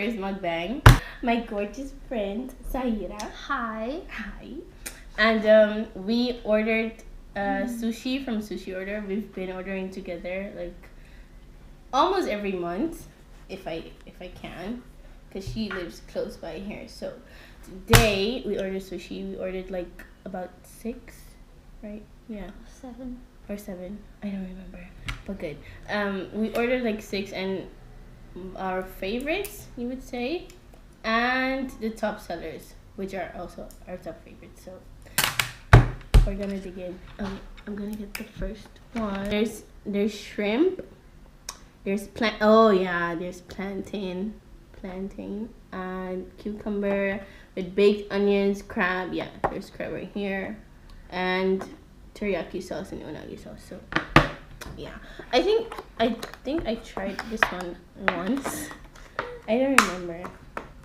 Bloopers Mukbang. My gorgeous friend, Sahira. Hi. Hi. And we ordered sushi from Sushi Order. We've been ordering together like almost every month, if I can, because she lives close by here. So today we ordered sushi. We ordered like about 6, right? Yeah. 7 or 7. I don't remember, but good. We ordered like 6, and our favorites, you would say, and the top sellers, which are also our top favorites. So we're gonna dig in. I'm gonna get the first one. There's shrimp. There's there's plantain, and cucumber with baked onions, crab. Yeah, there's crab right here, and teriyaki sauce and unagi sauce. So yeah, I think I tried this one once. I don't remember.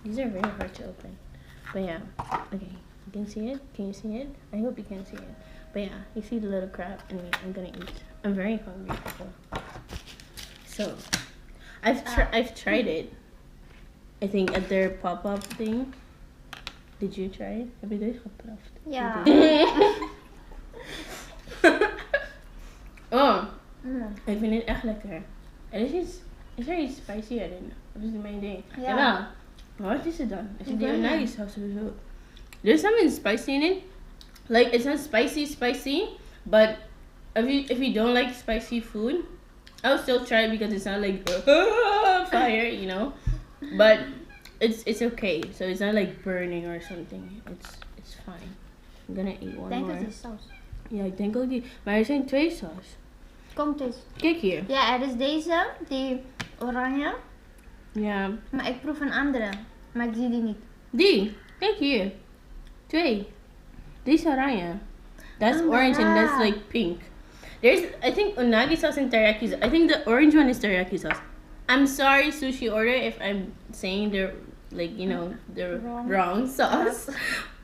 These are very hard to open, but yeah. Okay, you can see it. Can you see it? I hope you can see it. But yeah, you see the little crab, and I'm gonna eat. I'm very hungry. So I've tried it. I think at their pop-up thing. Did you try it? Heb je deze geproefd? Ja. Oh, ik vind het echt lekker. Is er iets spicy in? Of is het mijn ding? Ja. Jawel. Maar wat is het dan? Is het die unagi sauce sowieso? There's something spicy in it. Like, it's not spicy, but if you don't like spicy food, I'll still try it because it's not like fire, you know. But it's okay. So it's not like burning or something. It's fine. I'm gonna eat one more. Ik denk dat is saus. Ja, ik denk ook die. Maar er zijn 2 saus. Komt eens. Kijk hier. Ja, er is deze, die oranje. Ja. Maar ik proef een andere. Maar ik zie die niet. Die. Kijk hier. 2. Deze oranje. That's orange and that's like pink. There's, I think, unagi sauce and teriyaki sauce. I think the orange one is teriyaki sauce. I'm sorry, Sushi Order, if I'm saying the, like, you know, the wrong sauce.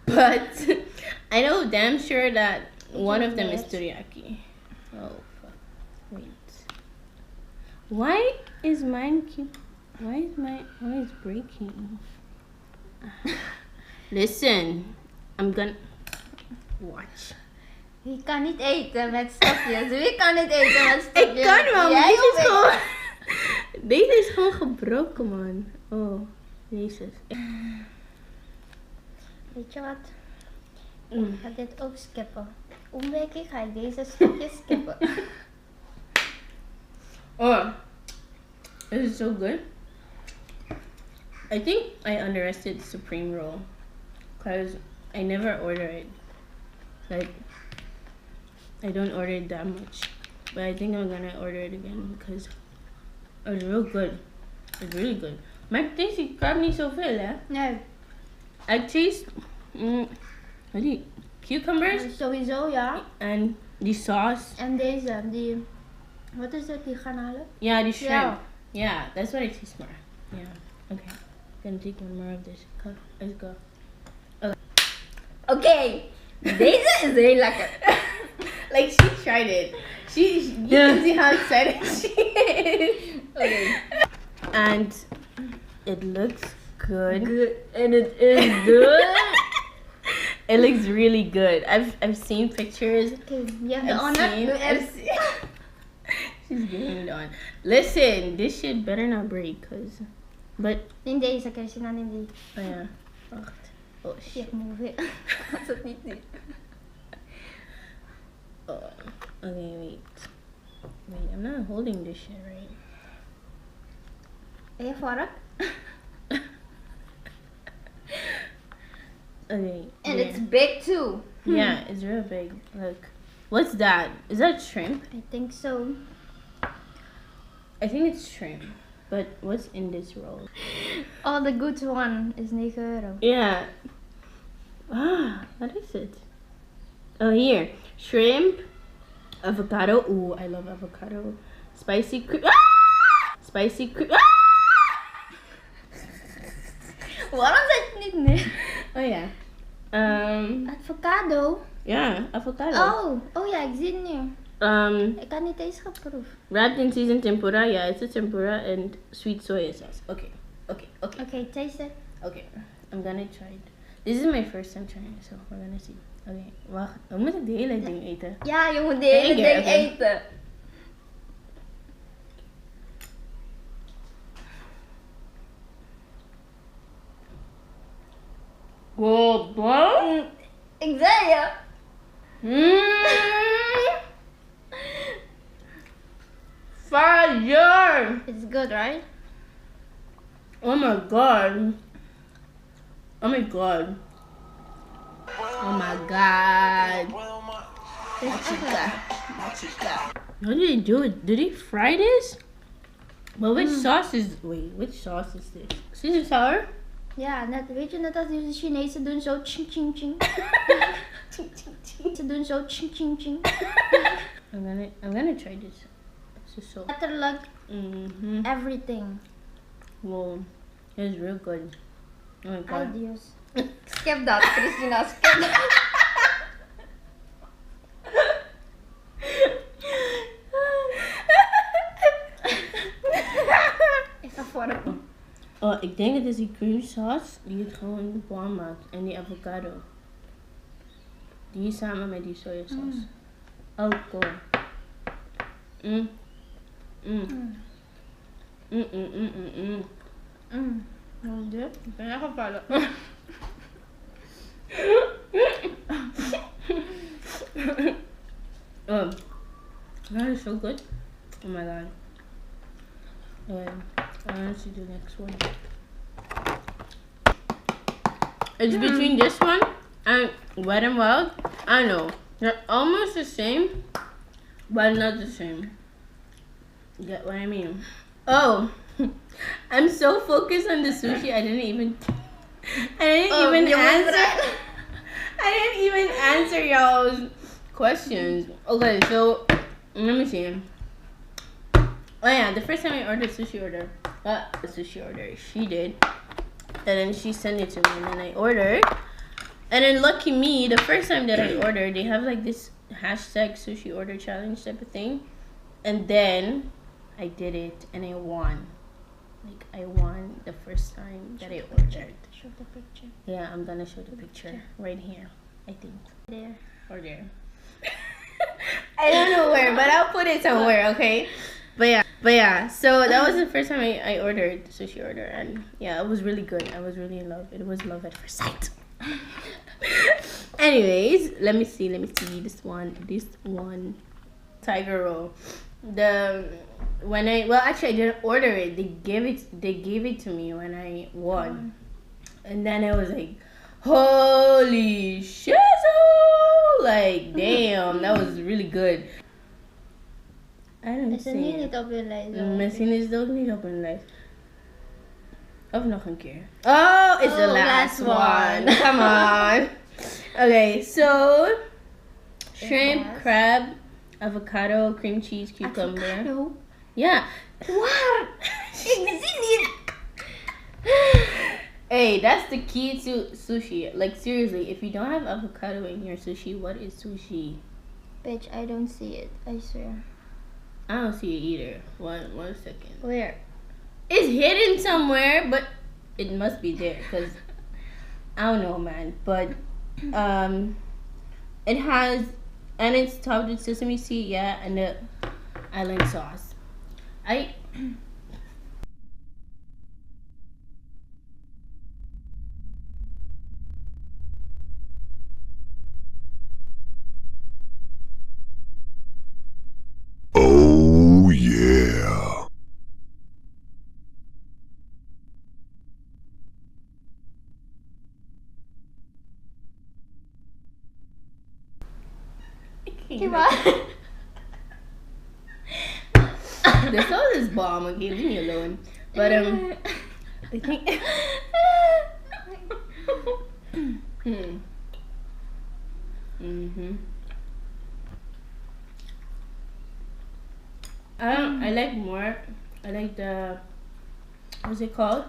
But I know damn sure that one of them is teriyaki. Oh, fuck. Wait. Why is breaking? Listen, I'm gonna watch. Wie kan niet eten met stokjes? Wie kan niet eten met stokjes? Ik kan wel, maar Jij deze of is ik? gewoon... Deze is gewoon gebroken, man. Oh, jezus. Weet je wat? Ik ga dit ook skippen. Omweken ga ik deze stokjes skippen. Oh, this is so good. I think I underestimated Supreme roll because I never order it. Like, I don't order it that much, but I think I'm gonna order it again because it's real good. It's really good. Maar ik taste die crab niet zoveel, hè? Nee. I taste wat die cucumbers Sowieso, ja. en die sauce. En deze, die... Wat is dat, die garnalen? Yeah, die shrimp. Yeah. Yeah, that's what I taste more. Yeah. Okay. Gonna take one more of this. Go. Let's go. Oké. Deze is heel lekker. Like, she tried it. You can see how excited she is. Okay. And it looks good. And it is good. It looks really good. I've seen pictures. Okay, je hebt de honor. She's giving me the on. Listen, this shit better not break, but Neem deze, Christina, neem die. oh yeah. Wacht. Oh shit. Ik moet weer. Als het niet doet. Oh, okay, wait, I'm not holding this shit right. En je vork? Okay. And yeah. it's big too. Yeah, it's real big. Look. What's that? Is that shrimp? I think so. I think it's shrimp. But what's in this roll? Oh, the good one is €9. Yeah. Ah, what is it? Oh, here. Shrimp, avocado. Ooh, I love avocado. Spicy cream. Ah! Spicy cream. Ah! Waarom zit het niet nu? Oh yeah. Avocado. Yeah, avocado. Oh ja, ik zie het nu. Ik had niet eens geproefd. Wrapped in seasoned tempura. Yeah, it's a tempura and sweet soya sauce. Okay. Okay. Okay. Okay, taste it. Okay. I'm gonna try it. This is my first time trying it, so we're gonna see. Okay. Wacht. We moeten de hele ding eten. Ja, je moet de hele Eén keer, ding oké. eten. Wow, bro. Ik zei je. Fire! It's good, right? Oh my god. Oh my god. Oh my god. Dit is echt lekker. How did they do it? Did they fry this? But which sauce is... Wait, which sauce is this? Sweet and sour? Ja, weet je net als die Chinezen doen zo ching ching ching. Ze doen zo ching ching ching. I'm gonna try this. This is so... Letterlijk everything. Wow. It's real good. Oh my god. Adios. Skip dat, Christina. Skip dat. Ik ga voor hem. Oh, ik denk het is die cream sauce die het gewoon de bom maakt. En die avocado. Die samen met die sojasaus. Oh, cool. Wat is dit? Ik ben echt gevallen. Oh, that is so good. Oh my god. Okay, I want to do the next one. It's between this one and Wet n Wild. I know they're almost the same, but not the same. You get what I mean? Oh, I'm so focused on the sushi. I didn't even answer. I didn't even answer y'all's questions. Okay, so let me see. Oh yeah, the first time I ordered Sushi Order, she did, and then she sent it to me, and then I ordered, and then lucky me, the first time that I ordered, they have like this hashtag Sushi Order challenge type of thing, and then I did it, and I won. Like I won the first time that I ordered. Show the picture. Yeah, I'm gonna show the picture right here, I think. There. Or there. I don't know where, but I'll put it somewhere, okay? But yeah, so that was the first time I ordered Sushi Order, and yeah, it was really good. I was really in love. It was love at first sight. Anyways, let me see this one tiger roll. Actually I didn't order it. They gave it to me when I won, and then I was like, holy shit! Like damn, that was really good. I don't Is er nu niet op je lijst? Misschien is het ook niet op een lijst. Of nog een keer. Oh, it's the last one. Come on. Okay, so shrimp, crab, avocado, cream cheese, cucumber. Avocado? Yeah. Waar? Ik zie niet. Hey, that's the key to sushi. Like seriously, if you don't have avocado in your sushi, what is sushi? Bitch, I don't see it. I swear. I don't see it either. One second. Where? It's hidden somewhere, but it must be there because I don't know, man. But it has, and it's topped with sesame seed, yeah, and the island sauce. Oh yeah. Diba? The sauce is bomb. Okay, leave me alone. But I think. I like the, what's it called?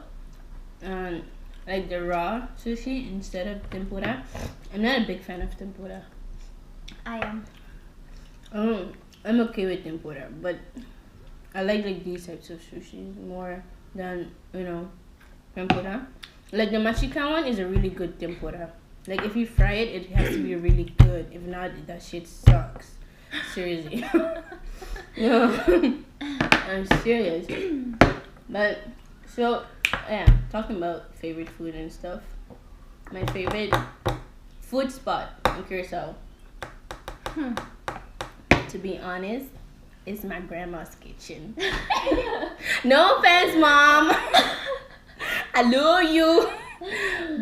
Like the raw sushi instead of tempura. I'm not a big fan of tempura. I am. I'm okay with tempura, but I like these types of sushi more than, tempura. Like the machikan one is a really good tempura. Like if you fry it, it has to be really good. If not, that shit sucks. Seriously. No, I'm serious. But so yeah, talking about favorite food and stuff. My favorite food spot in Curacao, to be honest, is my grandma's kitchen. No offense, mom. I love you.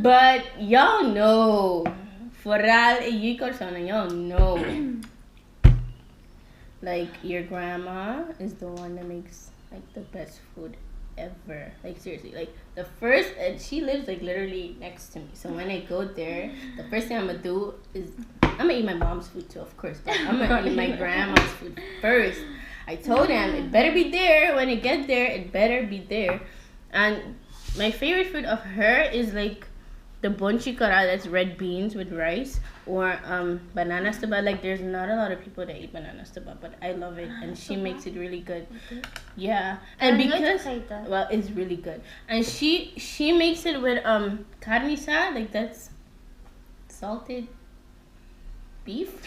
But y'all know, Foral y Corsona, y'all know. Like your grandma is the one that makes like the best food ever. Like seriously, like the first, and she lives like literally next to me. So when I go there, the first thing I'm gonna do is I'm gonna eat my mom's food too, of course. But I'm gonna eat my grandma's food first. I told them it better be there. When I get there, it better be there. And my favorite food of her is like the bonchi kara, that's red beans with rice, or banana staba. Like there's not a lot of people that eat banana staba, but I love it, and she makes it really good. Yeah, and because well, it's really good, and she makes it with carne sa, like that's salted beef.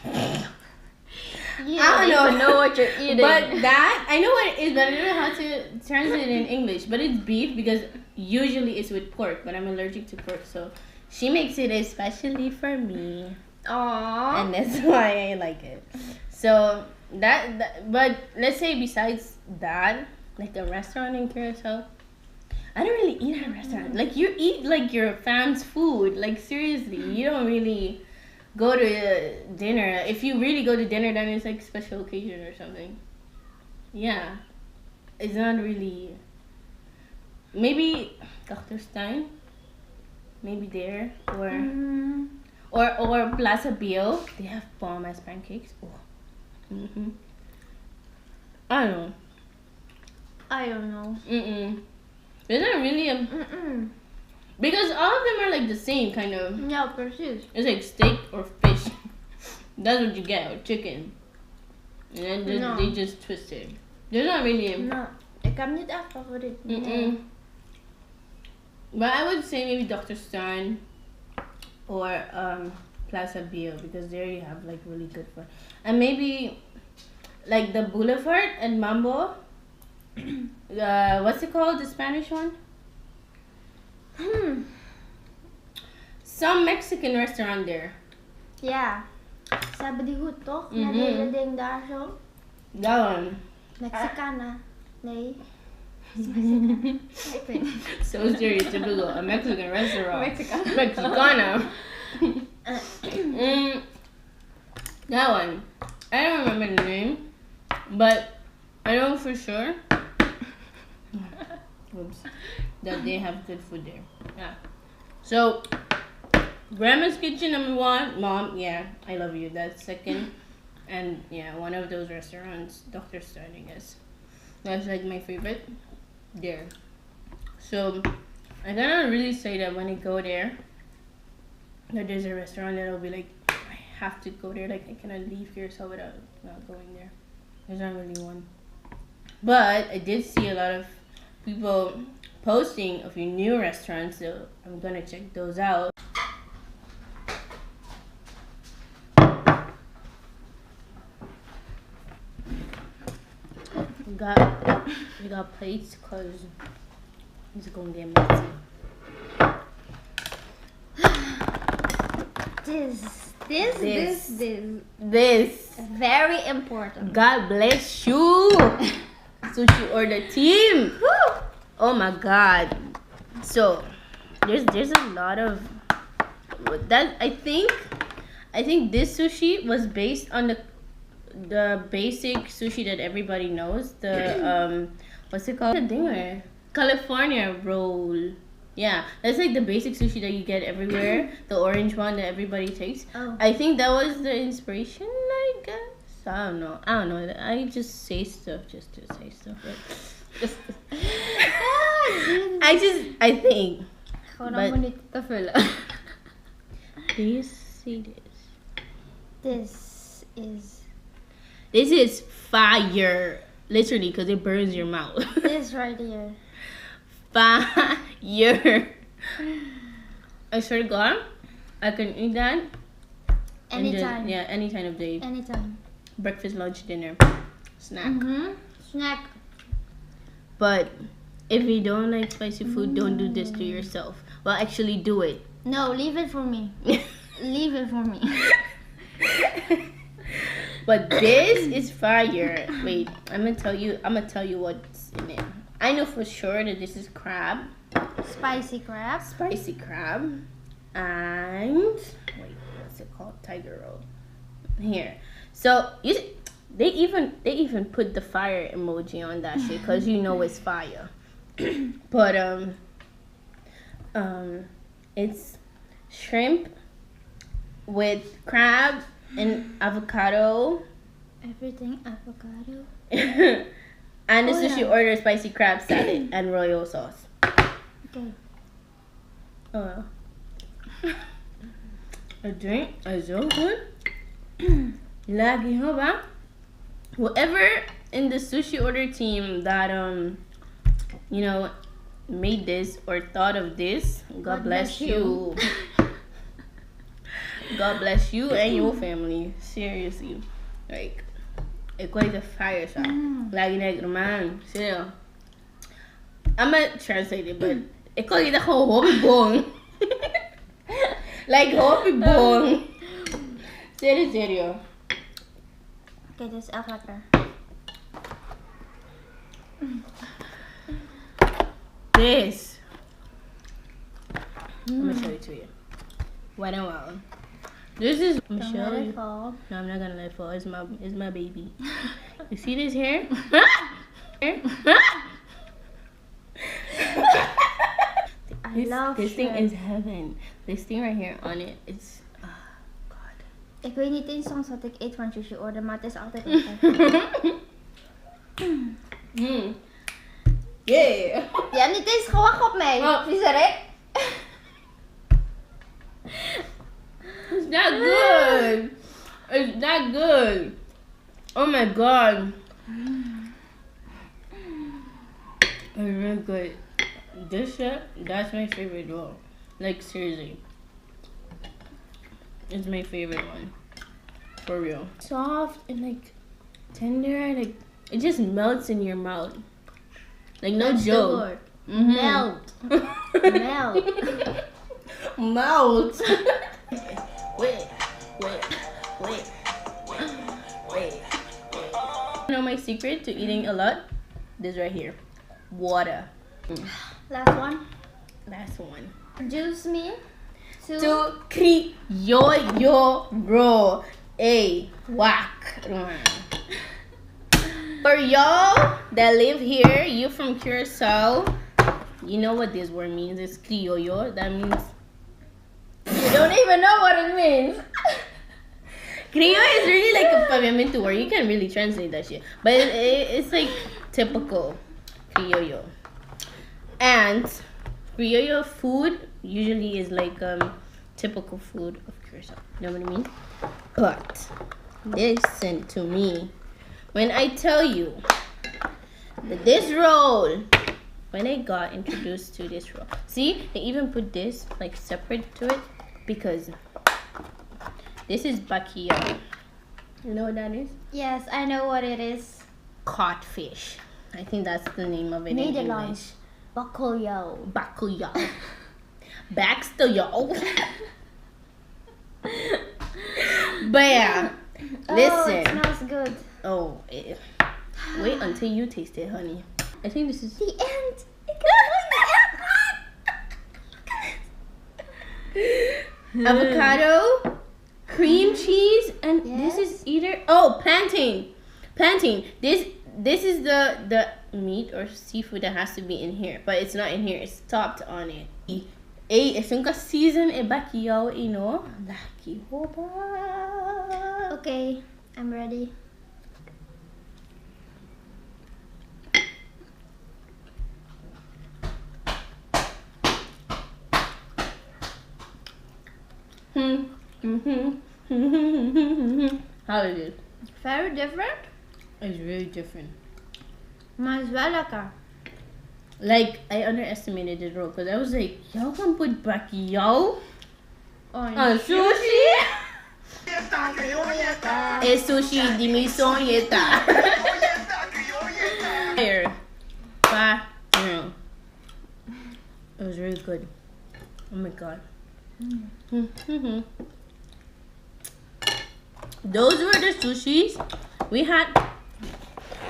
You I don't know what you're eating. But that I know what it is, but I don't know how to translate it in English. But it's beef because usually it's with pork, but I'm allergic to pork, so she makes it especially for me. Aww. And that's why I like it. So that but let's say besides that, like a restaurant in Curacao, I don't really eat at a restaurant. Like you eat like your fam's food. Like seriously, you don't really go to dinner. If you really go to dinner, then it's like special occasion or something. Yeah, it's not really. Maybe Dr. Stein, maybe there, or Plaza Bio. They have bomb ass pancakes. Oh. I don't know. I don't know. There's not really a because all of them are like the same kind of. Ja, precies. It's like steak or fish. That's what you get, or chicken. And then they just twist it. There's not really. No, ik heb niet echt favoriet. But I would say maybe Dr. Stern or Plaza Bio, because there you have like really good food. And maybe like the Boulevard and Mambo. What's it called? The Spanish one? Some Mexican restaurant there. Ja. Ze hebben die hoed toch? Met die hele ding daar zo. That one. Mexicana. Nee. So stereotypical. A Mexican restaurant. Mexicana. Mexicana. That one. I don't remember the name, but I know for sure that they have good food there. Yeah. So, Grandma's Kitchen #1. Mom, yeah, I love you. That's second. And yeah, one of those restaurants, Dr. Stern, I guess. That's like my favorite there. So, I cannot really say that when I go there, that there's a restaurant that I'll be like, I have to go there. Like, I cannot leave here so without not going there. There's not really one. But I did see a lot of people posting a few new restaurants, so I'm gonna check those out. We got plates because it's gonna get messy. This. Very important. God bless you, Sushi Order team. Woo! Oh my God. So there's a lot of that. I think this sushi was based on the basic sushi that everybody knows. The what's it called? The dinger. California roll. Yeah, that's like the basic sushi that you get everywhere. The orange one that everybody takes. Oh. I think that was the inspiration, I guess. I don't know. I just say stuff just to say stuff. I think. Gewoon om niet te vullen. Do you see this? This is fire. Literally, because it burns your mouth. This right here. fire. I swear to God, I can eat that Anytime. any time of day. Anytime. Breakfast, lunch, dinner, snack. Snack. But if you don't like spicy food, don't do this to yourself. Well, actually do it. No, leave it for me. Leave it for me. But this is fire. Wait, I'm gonna tell you what's in it. I know for sure that this is crab. Spicy crab. Spicy crab. And wait, what's it called? Tiger roll. Here. So you see, they even put the fire emoji on that shit because you know it's fire. But it's shrimp with crab and avocado. Everything avocado. And the Sushi Order spicy crab salad and royal sauce. Okay. Oh. A drink is so good. Lagi ho ba? Whoever in the Sushi Order team that you know made this or thought of this, God bless you. God bless you and your family. Seriously. Like, it's quite a fire shot. Lagi negro man. Seriously. I'm gonna translate it, but it's called the whole hoppy bong. Like hoppy bong. Serio. Okay, this is avocado. This. I'm gonna show it to you. Wet and wild. This is. I'm Don't show let you. it fall. No, I'm not gonna let it fall. It's my baby. You see this hair? This thing is heaven. This thing right here on it, it's God. Ik weet niet eens soms wat ik eet van Sushi Order, maar het is altijd lekker. Yeah. Je hebt niet eens gewacht op mij. Oh. Viezerik. It's that good. It's that good. Oh my God. It's really good. This shit, that's my favorite roll. Like seriously. It's my favorite one. For real. Soft and like tender, like it just melts in your mouth. Like no That's joke. the word. Mhm. Melt. Melt. Melt. Wait. You know my secret to eating a lot? This right here. Water. Last one. Last one. Juice me To Kriizz bro. A whack. For y'all that live here, you from Curacao, you know what this word means. It's criollo. That means you don't even know what it means. Criollo is really like a pavimento word. You can't really translate that shit. But it's like typical criollo. And criollo food usually is like typical food of Curacao. You know what I mean? But listen to me. When I tell you that this roll, when I got introduced to this roll, see, they even put this like separate to it because this is bakio. You know what that is? Yes, I know what it is. Caught fish. I think that's the name of it in English. Nederlands. Bakkeljo. Bakio. Backstoyo. But yeah, Oh, listen. it smells good. Oh, wait until you taste it, honey. I think this is The end. avocado, cream cheese, and this Yes. is either plantain. This is the meat or seafood that has to be in here, but it's not in here. It's topped on it. Es un season e bakio, you know. Laki hoba. Okay, I'm ready. How is it? Very different, It's really different. maar het is wel lekker. Like, I underestimated the roll because I was like, y'all can put bacalhau On on sushi? É sushi de mi sonheta. Fire. Fire. It was really good. Oh my god. Those were the sushis we had.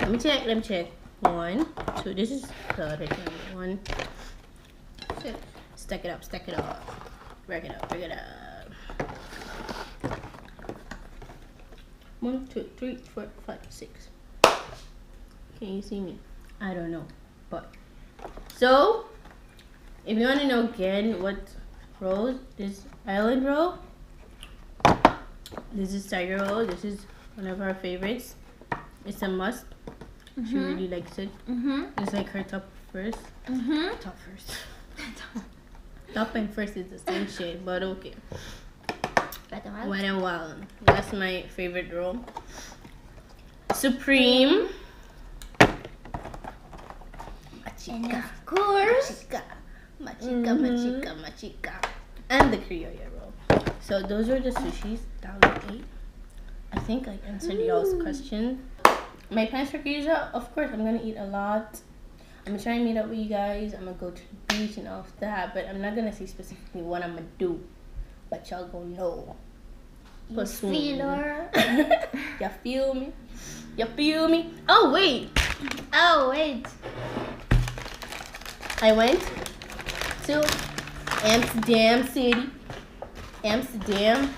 Let me check. 1, 2. This is the other thing. 1. Stack it up. Break it up. 1, 2, 3, 4, 5, 6. Can you see me? I don't know. But so if you want to know again what rolls, this island roll, this is tiger roll, this is one of our favorites. It's a must. She really likes it. It's like her top first. Top first. Top and first is the same shade, but okay. Wet and Wild. That's my favorite roll. Supreme. And of course, Machica. And the Criolla roll. So those are the sushis that we ate. I think I answered y'all's question. My plans for Kriizz, of course, I'm gonna eat a lot. I'm gonna try and meet up with you guys. I'm gonna go to the beach and all of that, but I'm not gonna say specifically what I'm gonna do. But y'all gonna know. you feel her. You feel me? You feel me? Oh wait! I went to Amsterdam City. Amsterdam.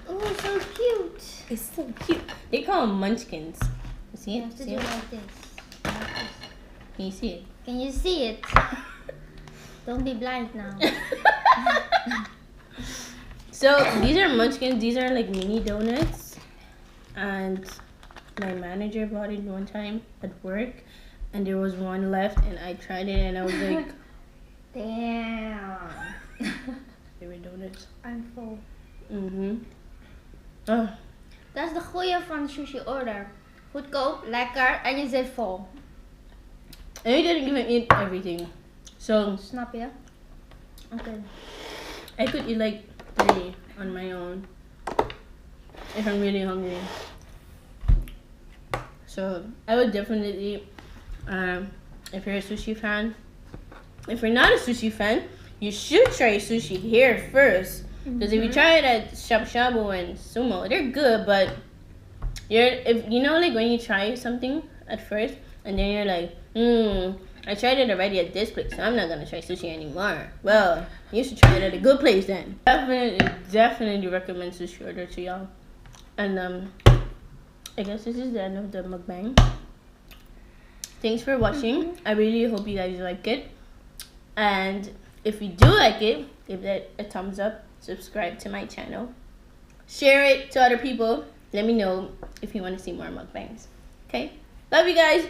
Oh, so cute. It's so cute. They call them munchkins. You see You it? have to See do it? like this. Can you see it? Can you see it? Don't be blind now. So these are munchkins. These are like mini donuts, and my manager bought it one time at work, and there was one left, and I tried it, and I was like, Damn. favorite donuts. I'm full. Oh, Dat is de goeie van Sushi Order. Goedkoop, lekker en je zit vol. and we didn't even eat everything, so Snap je? Oké. I could eat like 3 on my own if I'm really hungry. So I would definitely, if you're a sushi fan, if you're not a sushi fan, you should try sushi here first. Because if you try it at Shabu Shabu and Sumo, they're good, but if you know, like when you try something at first and then you're like, I tried it already at this place, so I'm not gonna try sushi anymore. Well, you should try it at a good place then. Definitely recommend Sushi Order to y'all. And I guess this is the end of the mukbang. Thanks for watching. I really hope you guys like it. And if you do like it, give that a thumbs up. Subscribe to my channel. Share it to other people. Let me know if you want to see more mukbangs. Okay? Love you guys.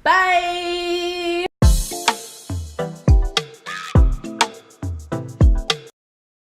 Bye!